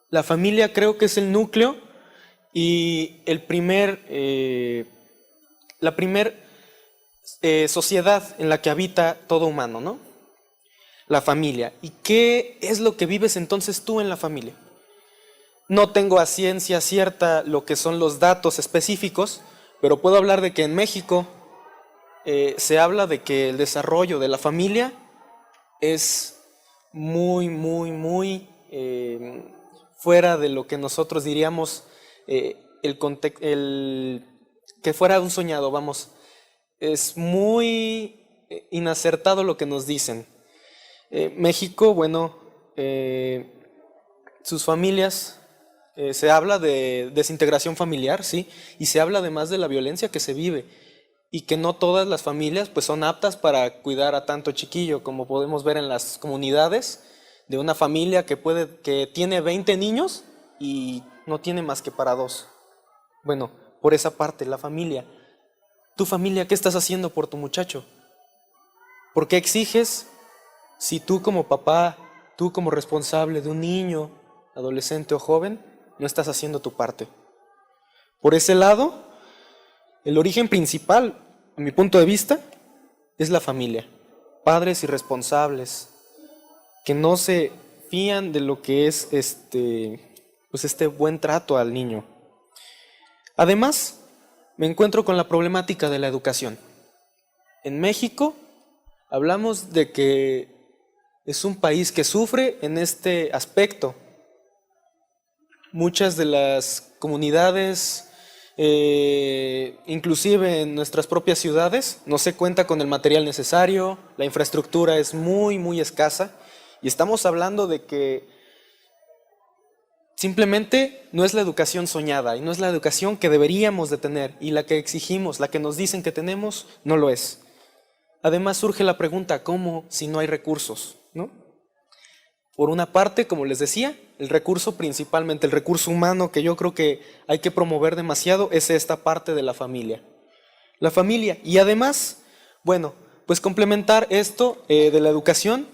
La familia creo que es el núcleo y la primer sociedad en la que habita todo humano, ¿no? La familia. ¿Y qué es lo que vives entonces tú en la familia? No tengo a ciencia cierta lo que son los datos específicos, pero puedo hablar de que en México se habla de que el desarrollo de la familia es muy, muy, muy fuera de lo que nosotros diríamos que fuera un soñado, vamos. Es muy inacertado lo que nos dicen. México, bueno, sus familias, se habla de desintegración familiar, ¿sí? Y se habla además de la violencia que se vive y que no todas las familias pues son aptas para cuidar a tanto chiquillo, como podemos ver en las comunidades de una familia que tiene 20 niños y no tiene más que para 2. Bueno, por esa parte, la familia. ¿Tu familia qué estás haciendo por tu muchacho? ¿Por qué exiges? Si tú como papá, tú como responsable de un niño, adolescente o joven, no estás haciendo tu parte. Por ese lado, el origen principal, a mi punto de vista, es la familia. Padres irresponsables, que no se fían de lo que es este buen trato al niño. Además, me encuentro con la problemática de la educación. En México, hablamos de que es un país que sufre en este aspecto. Muchas de las comunidades, inclusive en nuestras propias ciudades, no se cuenta con el material necesario, la infraestructura es muy, muy escasa, y estamos hablando de que Simplemente no es la educación soñada y no es la educación que deberíamos de tener, y la que exigimos, la que nos dicen que tenemos, no lo es. Además surge la pregunta, ¿cómo si no hay recursos? ¿No? Por una parte, como les decía, el recurso principalmente, el recurso humano que yo creo que hay que promover demasiado es esta parte de la familia. La familia. Y además, bueno, pues complementar esto de la educación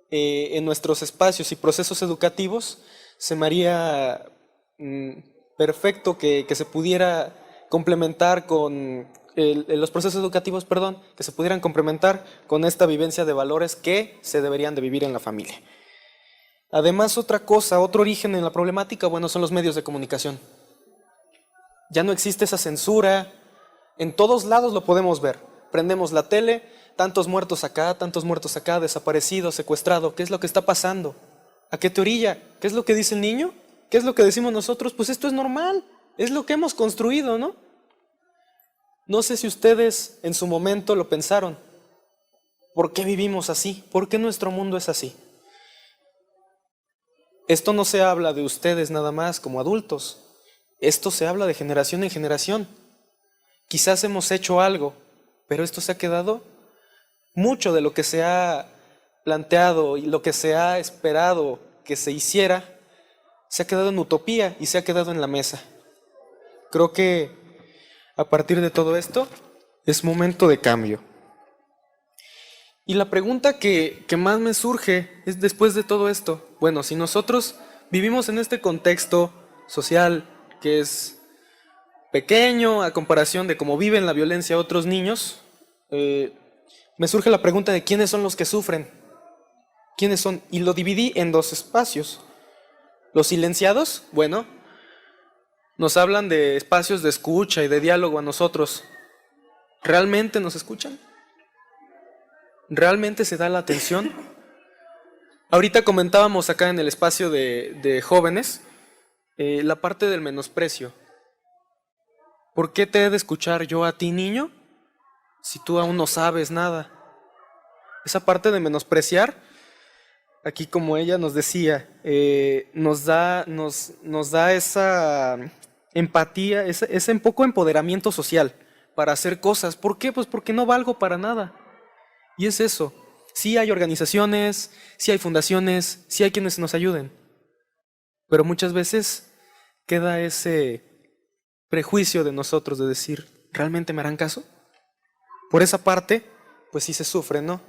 en nuestros espacios y procesos educativos, se me haría perfecto que se pudiera complementar con los procesos educativos, que se pudieran complementar con esta vivencia de valores que se deberían de vivir en la familia. Además, otra cosa, otro origen en la problemática, bueno, son los medios de comunicación. Ya no existe esa censura, en todos lados lo podemos ver. Prendemos la tele, tantos muertos acá, desaparecidos, secuestrados. ¿Qué es lo que está pasando? ¿A qué te orilla? ¿Qué es lo que dice el niño? ¿Qué es lo que decimos nosotros? Pues esto es normal, es lo que hemos construido, ¿no? No sé si ustedes en su momento lo pensaron. ¿Por qué vivimos así? ¿Por qué nuestro mundo es así? Esto no se habla de ustedes nada más como adultos. Esto se habla de generación en generación. Quizás hemos hecho algo, pero esto se ha quedado mucho de lo que se ha planteado y lo que se ha esperado que se hiciera, se ha quedado en utopía y se ha quedado en la mesa. Creo que a partir de todo esto es momento de cambio. Y la pregunta que más me surge es después de todo esto, bueno, si nosotros vivimos en este contexto social que es pequeño a comparación de cómo viven la violencia otros niños, me surge la pregunta de quiénes son los que sufren. ¿Quiénes son? Y lo dividí en dos espacios. Los silenciados, bueno, nos hablan de espacios de escucha y de diálogo a nosotros. ¿Realmente nos escuchan? ¿Realmente se da la atención? Ahorita comentábamos acá en el espacio de jóvenes la parte del menosprecio. ¿Por qué te he de escuchar yo a ti, niño, si tú aún no sabes nada? Esa parte de menospreciar, aquí como ella nos decía, nos da esa empatía, ese un poco empoderamiento social para hacer cosas. ¿Por qué? Pues porque no valgo para nada. Y es eso. Sí hay organizaciones, sí hay fundaciones, sí hay quienes nos ayuden. Pero muchas veces queda ese prejuicio de nosotros de decir, ¿realmente me harán caso? Por esa parte, pues sí se sufre, ¿no?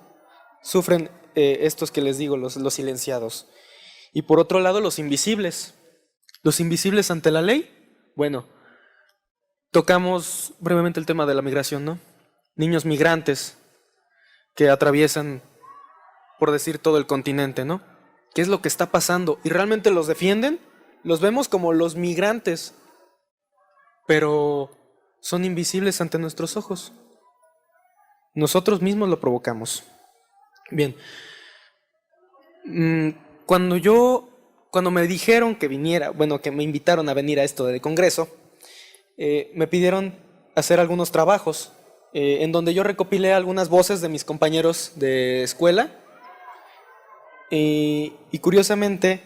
Sufren estos que les digo, los silenciados. Y por otro lado, los invisibles. Los invisibles ante la ley. Bueno, tocamos brevemente el tema de la migración, ¿no? Niños migrantes que atraviesan, por decir, todo el continente, ¿no? ¿Qué es lo que está pasando? ¿Y realmente los defienden? Los vemos como los migrantes, pero son invisibles ante nuestros ojos. Nosotros mismos lo provocamos. Bien, cuando me dijeron que viniera, bueno, que me invitaron a venir a esto del congreso, me pidieron hacer algunos trabajos en donde yo recopilé algunas voces de mis compañeros de escuela y curiosamente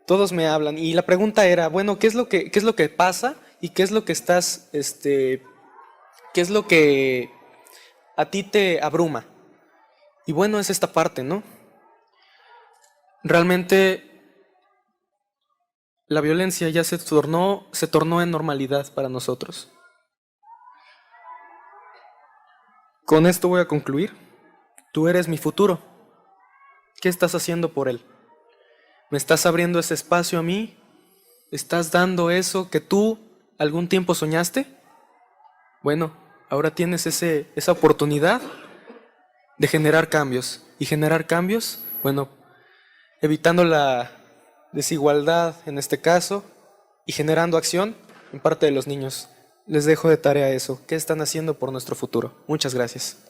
todos me hablan y la pregunta era, bueno, ¿qué es lo que pasa y qué es lo que estás, qué es lo que a ti te abruma? Y bueno, es esta parte, ¿no? Realmente la violencia ya se tornó en normalidad para nosotros. Con esto voy a concluir. Tú eres mi futuro. ¿Qué estás haciendo por él? ¿Me estás abriendo ese espacio a mí? ¿Estás dando eso que tú algún tiempo soñaste? Bueno, ahora tienes esa oportunidad de generar cambios. Y generar cambios, bueno, evitando la desigualdad en este caso y generando acción en parte de los niños. Les dejo de tarea eso. ¿Qué están haciendo por nuestro futuro? Muchas gracias.